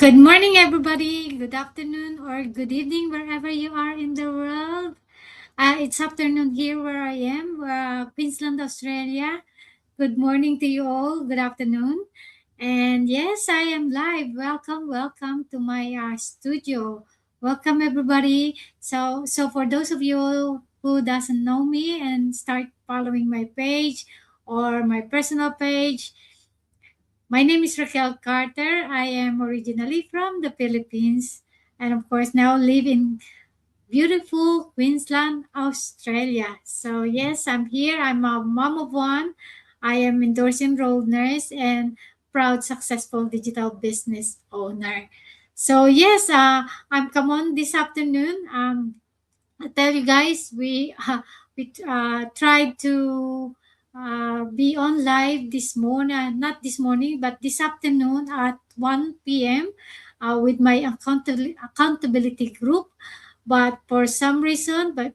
Good morning, everybody. Good afternoon or good evening, wherever you are in the world. It's afternoon here where I am, Queensland, Australia. Good morning to you all. Good afternoon. And yes, I am live. Welcome to my studio. Welcome, everybody. So for those of you who doesn't know me and start following my page or my personal page, my name is Raquel Carter. I am originally from the Philippines and, of course, now live in beautiful Queensland, Australia. So, yes, I'm here. I'm a mom of one. I am endorsed enrolled nurse and proud successful digital business owner. So, yes, I'm come on this afternoon. I tell you guys, we tried to be on live this morning, not this morning, but this afternoon at 1 p.m. With my accountability group. But for some reason,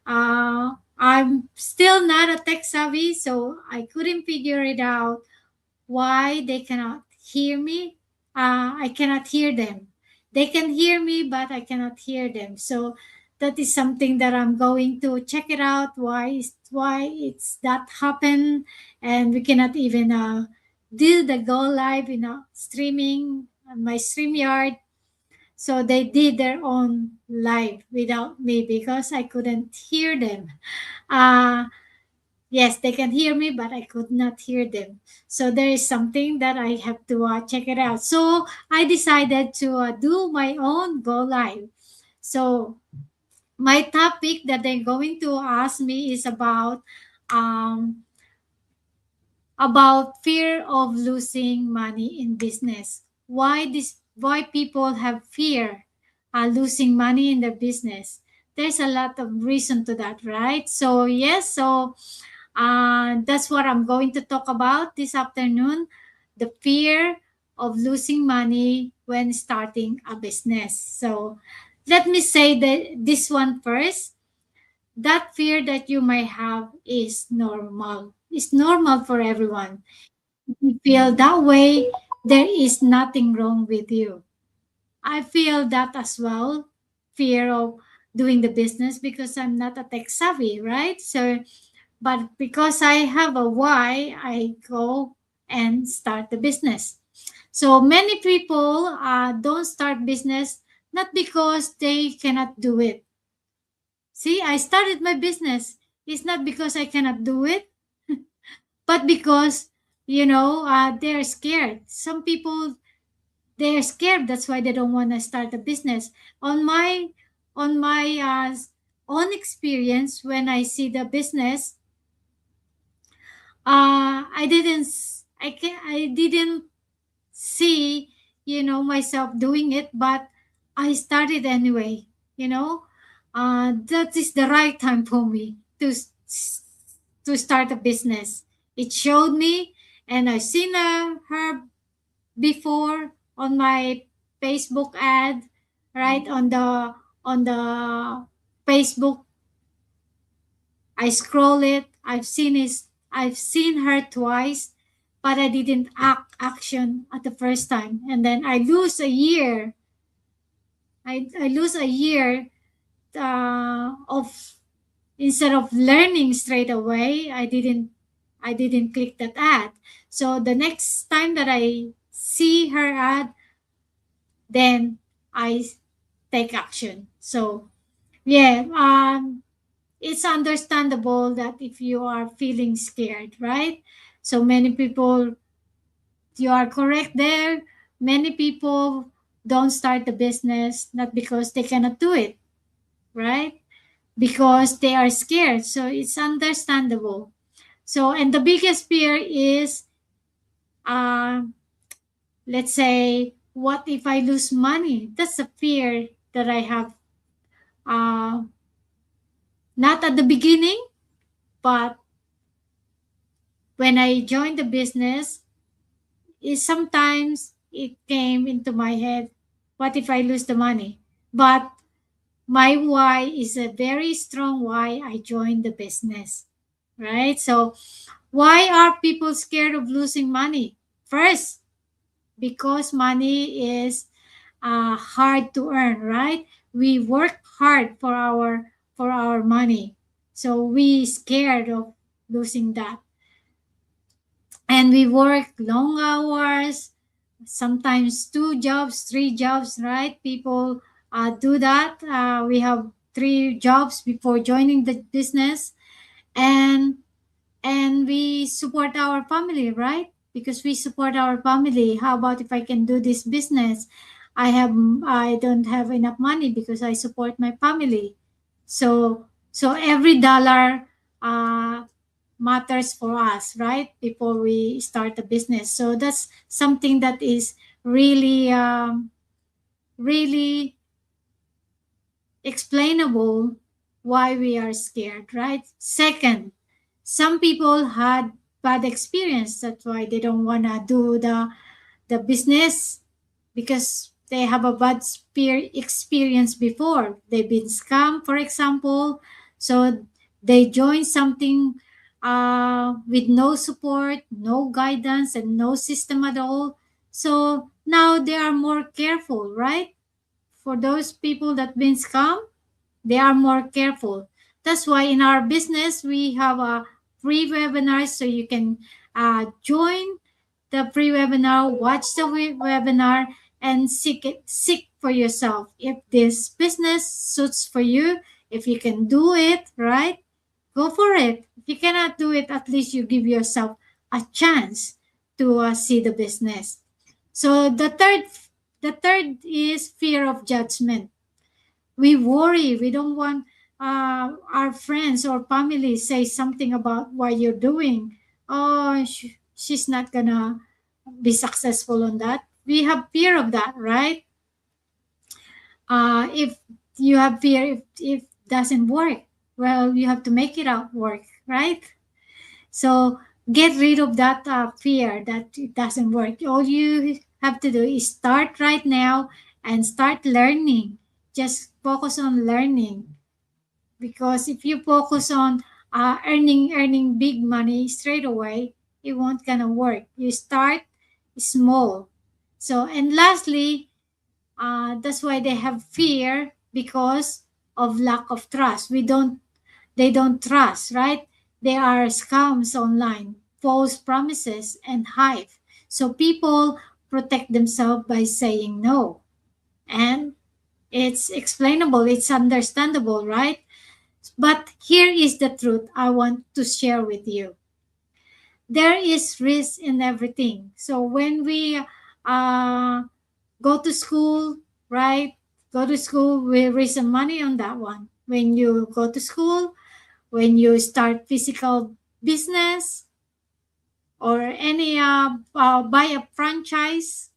I'm still not a tech savvy, so I couldn't figure it out why they cannot hear me. I cannot hear them. They can hear me, but I cannot hear them. So that is something that I'm going to check it out. Why it's that happen, and we cannot even do the go live, streaming on my StreamYard. So they did their own live without me because I couldn't hear them. Uh, Yes, they can hear me, but I could not hear them. So there is something that I have to check it out. So I decided to do my own go live. So my topic that they're going to ask me is um, about fear of losing money in business. Why people have fear losing money in their business? There's a lot of reason to that, right? So yes, that's what I'm going to talk about this afternoon, the fear of losing money when starting a business. So let me say that this one first. That fear that you might have is normal. It's normal for everyone. If you feel that way, there is nothing wrong with you. I feel that as well, fear of doing the business because I'm not a tech savvy, right? So but because I have a why, I go and start the business. So many people don't start business not because they cannot do it. See, I started my business. It's not because I cannot do it, but because they're scared. Some people they're scared. That's why they don't want to start a business. On my own experience, when I see the business, I didn't see myself doing it, but I started anyway. That is the right time for me to start a business. It showed me, and I've seen her before on my Facebook ad, right on the Facebook. I scroll it. I've seen her twice, but I didn't action at the first time, and then I lose a year. I lose a year of instead of learning straight away. I didn't click that ad. So the next time that I see her ad, then I take action. So yeah, it's understandable that if you are feeling scared, right? So many people, you are correct there. Many people don't start the business not because they cannot do it, right? Because they are scared. So it's understandable. So, and the biggest fear is, uh, let's say, what if I lose money? That's a fear that I have. Uh, Not at the beginning, but when I joined the business, sometimes it came into my head, what if I lose the money? But my why is a very strong why I joined the business, right? So why are people scared of losing money? First, because money is hard to earn, right? We work hard for our money, so we scared of losing that, and we work long hours, sometimes two jobs, three jobs, right? People do that. We have three jobs before joining the business, and we support our family, right? Because we support our family. How about if I can do this business? I don't have enough money because I support my family. So every dollar uh, matters for us, right? Before we start a business. So that's something that is really really explainable why we are scared, right? Second, some people had bad experience. That's why they don't want to do the business, because they have a bad experience before. They've been scammed, for example. So they join something with no support, no guidance, and no system at all. So now they are more careful, right? For those people that been scammed, they are more careful. That's why in our business we have a free webinar, so you can join the free webinar, watch the webinar, and seek for yourself if this business suits for you. If you can do it, right? Go for it. If you cannot do it, at least you give yourself a chance to see the business. So the third is fear of judgment. We worry. We don't want our friends or family say something about what you're doing. Oh, she's not gonna be successful on that. We have fear of that, right? If you have fear, if doesn't work, well, you have to make it out work, right? So get rid of that fear that it doesn't work. All you have to do is start right now and start learning. Just focus on learning, because if you focus on earning big money straight away, it won't gonna work. You start small. So, and lastly, that's why they have fear, because of lack of trust. They don't trust, right? There are scams online, false promises, and hype. So people protect themselves by saying no. And it's explainable, it's understandable, right? But here is the truth I want to share with you. There is risk in everything. So when we uh, go to school, right? Go to school, we raise some money on that one. When you go to school, when you start physical business, or any buy a franchise,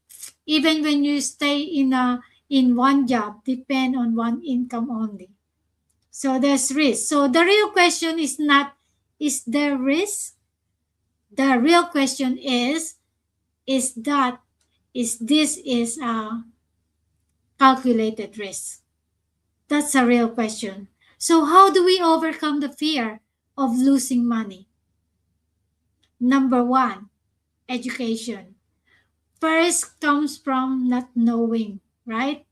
even when you stay in one job, depend on one income only. So there's risk. So the real question is not, is there risk? The real question is that, is this is a calculated risk? That's a real question. So how do we overcome the fear of losing money? Number one, education. First comes from not knowing, right?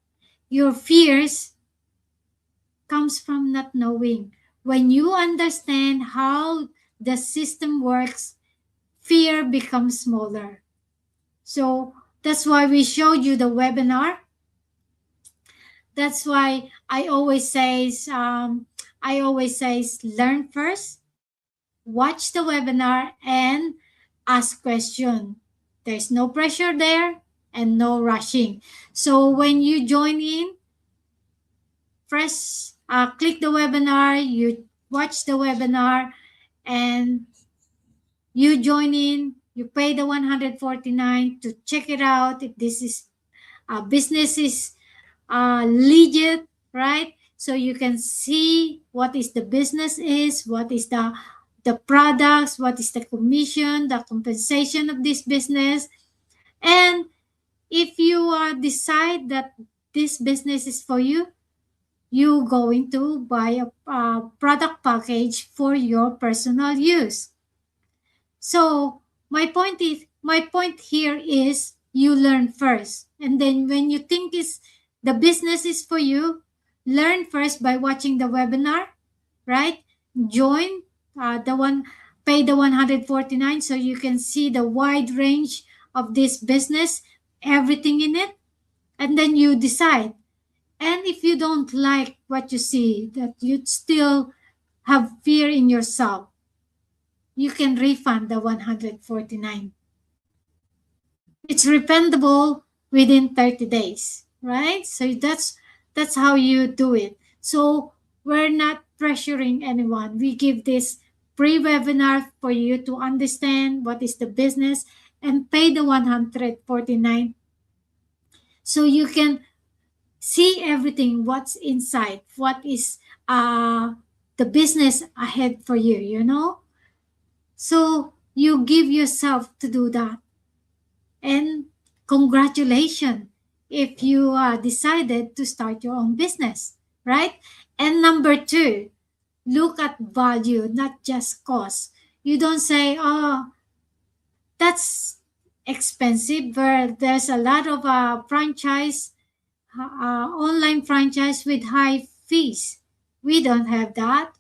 Your fears comes from not knowing. When you understand how the system works, fear becomes smaller. So that's why we showed you the webinar. That's why I always says learn first, watch the webinar, and ask question. There's no pressure there and no rushing. So when you join in, press click the webinar, you watch the webinar, and you join in, you pay the 149 to check it out if this is business is legit, right? So you can see what is the business is, what is the products, what is the commission, the compensation of this business. And if you decide that this business is for you, you going to buy a product package for your personal use. So my point here is you learn first. And then when you think is the business is for you, learn first by watching the webinar, right? Join the one, pay the 149 so you can see the wide range of this business, everything in it, and then you decide. And if you don't like what you see, that you still have fear in yourself, you can refund the 149. It's refundable within 30 days, right? So that's how you do it. So we're not pressuring anyone. We give this pre-webinar for you to understand what is the business and pay the 149 so you can see everything what's inside, what is the business ahead for you, you know? So you give yourself to do that. And congratulations if you decided to start your own business, right? And number two, look at value, not just cost. You don't say, oh, that's expensive, but there's a lot of online franchise with high fees. We don't have that.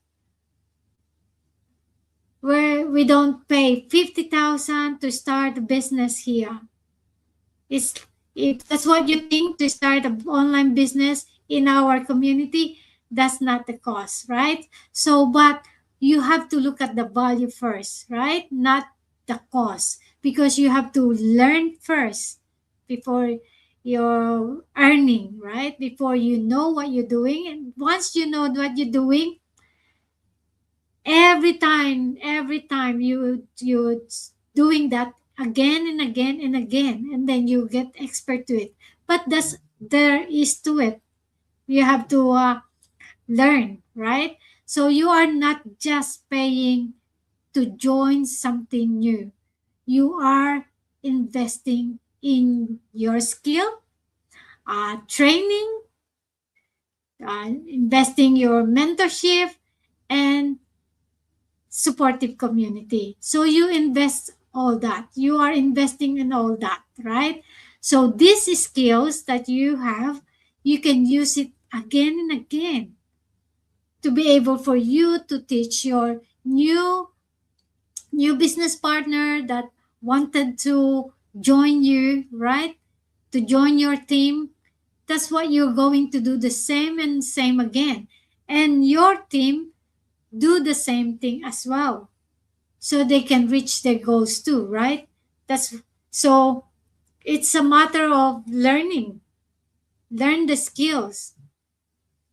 Where we don't pay 50,000 to start a business here. It's, if that's what you think to start an online business in our community, that's not the cost, right? So, but you have to look at the value first, right? Not the cost, because you have to learn first before you're earning, right? Before you know what you're doing. And once you know what you're doing, every time you doing that again and again and again, and then you get expert to it. But there is to it. You have to learn, right? So you are not just paying to join something new. You are investing in your skill, training, investing your mentorship, and supportive community. So you invest all that. You are investing in all that, right? So these skills that you have, you can use it again and again to be able for you to teach your new business partner that wanted to join you, right? To join your team. That's what you're going to do, the same and same again. And your team do the same thing as well, so they can reach their goals too, right? That's so it's a matter of learn the skills,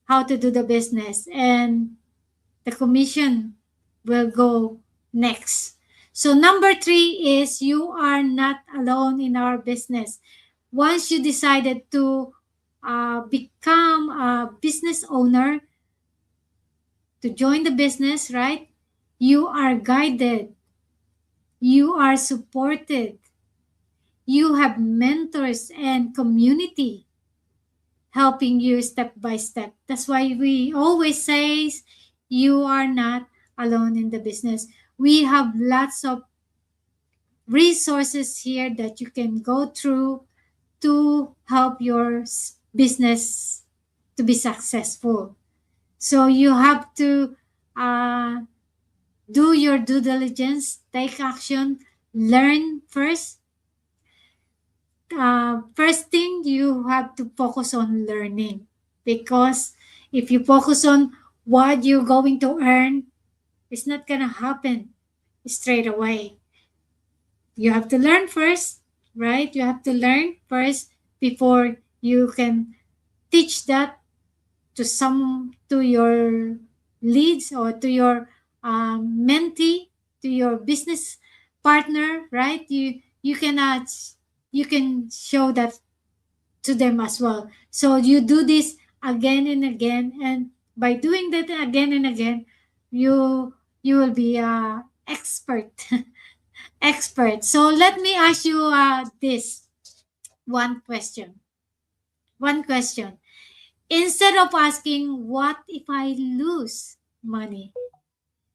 how to do the business, and the commission will go next. So number three is you are not alone in our business. Once you decided to become a business owner, to join the business, right? You are guided, you are supported, you have mentors and community helping you step by step. That's why we always say you are not alone in the business. We have lots of resources here that you can go through to help your business to be successful. So you have to do your due diligence, take action, learn first. First thing, you have to focus on learning, because if you focus on what you're going to earn, it's not gonna happen straight away. You have to learn first, right? You have to learn first before you can teach that to your leads or to your mentee, to your business partner, right? You can show that to them as well. So you do this again and again, and by doing that again and again, you will be a expert. Expert. So let me ask you this one question. One question. Instead of asking, what if I lose money?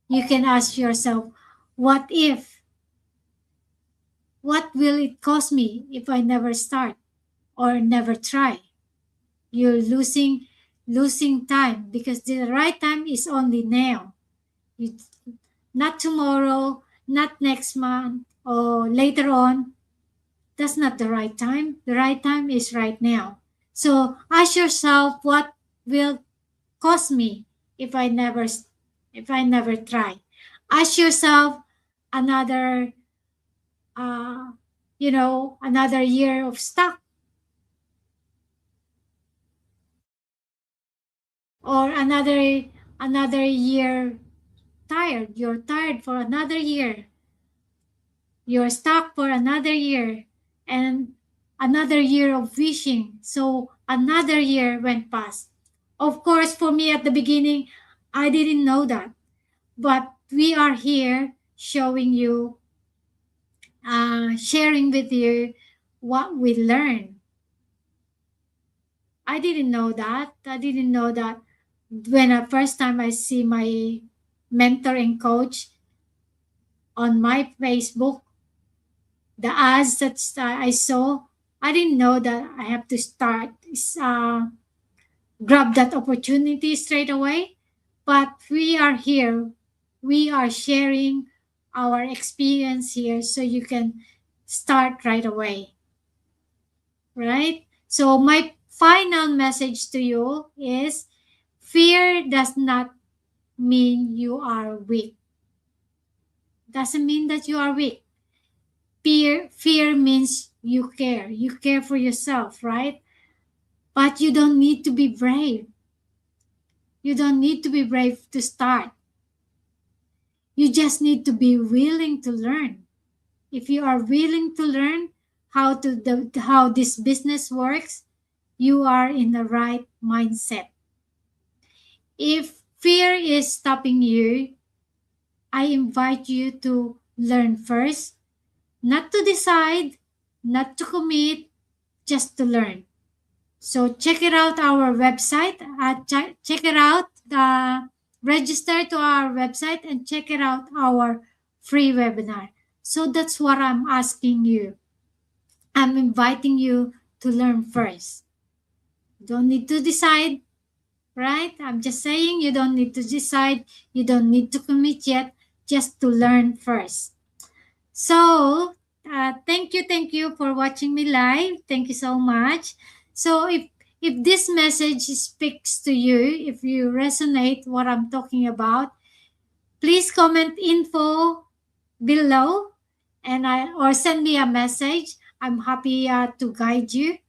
You can ask yourself, what if What will it cost me if I never start or never try? You're losing time because the right time is only now. You, not tomorrow, not next month, or later on. That's not the right time. The right time is right now. So ask yourself, what will cost me if I never try? Ask yourself another uh another year of stuck, or another year tired. You're tired for another year. You're stuck for another year, and another year of wishing. So another year went past. Of course, for me at the beginning, I didn't know that. But we are here showing you, sharing with you what we learned. I didn't know that. I didn't know that when the first time I see my mentor and coach on my Facebook, the ads that I saw, I didn't know that I have to start, grab that opportunity straight away. But we are here. We are sharing our experience here so you can start right away, right? So my final message to you is, fear does not mean you are weak. Doesn't mean that you are weak. Fear means you care. You care for yourself, right? But you don't need to be brave. You don't need to be brave to start. You just need to be willing to learn. If you are willing to learn how this business works, you are in the right mindset. If fear is stopping you, I invite you to learn first, not to decide, not to commit, just to learn. So check it out our website. Check it out. Register to our website and check it out our free webinar. So that's what I'm asking you. I'm inviting you to learn first. Don't need to decide, right? I'm just saying you don't need to decide. You don't need to commit yet. Just to learn first. So thank you for watching me live. Thank you so much. So if this message speaks to you, if you resonate what I'm talking about, please comment info below, and or send me a message. I'm happy to guide you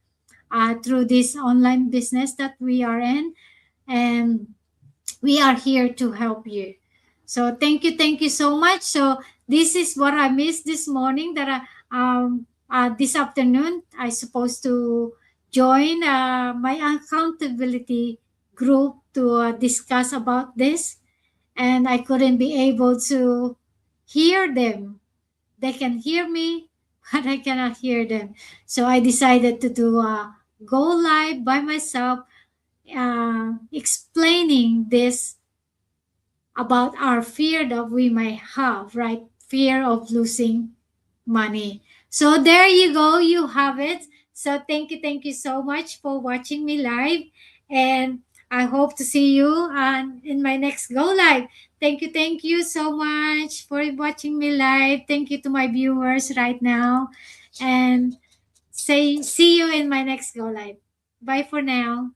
through this online business that we are in, and we are here to help you. So thank you so much. So this is what I missed this morning. This afternoon I supposed to join my accountability group to discuss about this, and I couldn't be able to hear them. They can hear me, but I cannot hear them. So I decided to do a go live by myself, explaining this about our fear that we might have, right? Fear of losing money. So there you go, you have it. So thank you so much for watching me live, and I hope to see you in my next go live. Thank you so much for watching me live. Thank you to my viewers right now, and say see you in my next go live. Bye for now.